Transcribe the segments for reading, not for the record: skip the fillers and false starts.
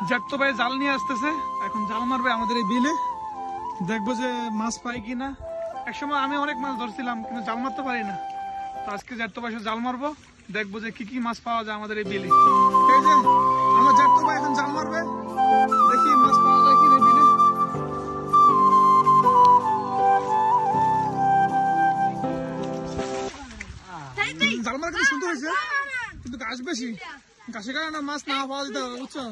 জ্যাঠতো ভাই জাল নিয়ে আসতেছে, এখন জাল মারবে আমাদের এই বিলে, দেখবো যে মাছ পাই কিনা। একসময় আমি অনেক মাছ ধরছিলাম কিন্তু জাল মারতে পারি না, তো আজকে জ্যাঠতো ভাই জাল মারবো, দেখবো যে কি কি মাছ পাওয়া যায় আমাদের এই বিলে। এই যে আমার জ্যাঠতো ভাই এখন জাল মারবে, দেখি মাছ পাওয়া যায় কিনা বিলে। জাল মারা কিন্তু সুন্দর হয়েছে, কিন্তু ঘাস বেশি, ঘাসের কারণে মাছ না পাওয়া যেতে হবে, বুঝছো?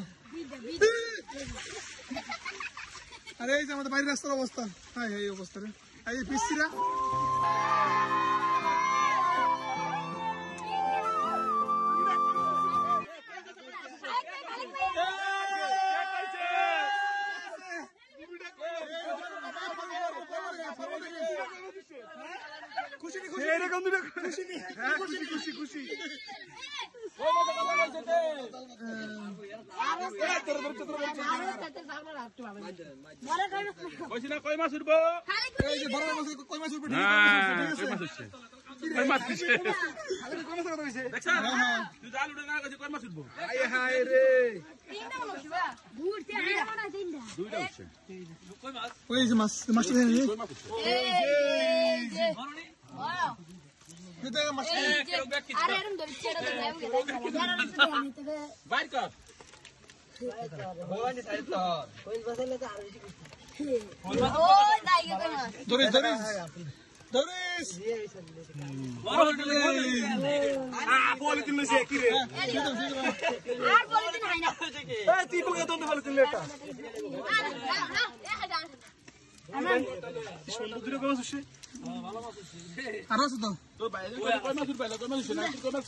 আরে এই যে আমাদের বাড়ির রাস্তার অবস্থা, হ্যাঁ এই অবস্থা রে, এই পিসিরা খুশি খুশি খুশি কই মাছ উঠবো, কই মাছ উঠবে,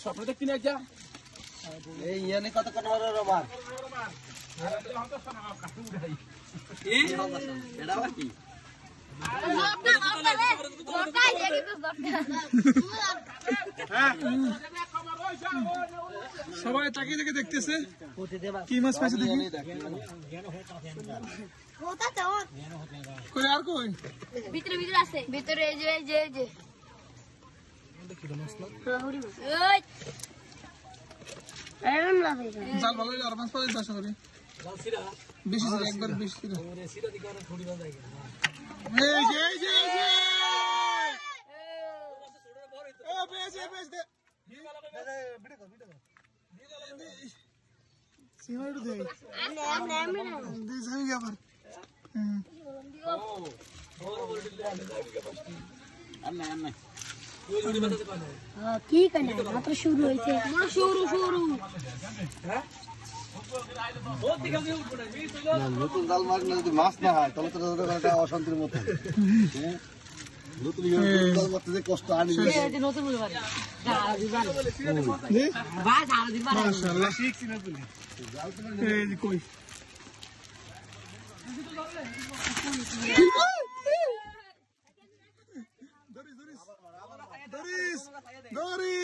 স্বপ্ন দেখছি না কত কত সবাই তাকিয়ে দেখে দেখতেছে কি মাছ পাইছে দেখি। আর কই ভিতরে ভিতরে আছে, ভিতরে এই যে জাল ভালো আর মাছ পাওয়া যায়, আশা করি বেশি ছিল, একবার বেশি ছিল। ঠিক আছে, মাত্র শুরু হয়েছে, শুরু নতুন জাল মারলে যদি মাছ না হয় তাহলে তো একটা অশান্তির মতো। নতুন জাল মারতে যে কষ্ট আনি ধরিস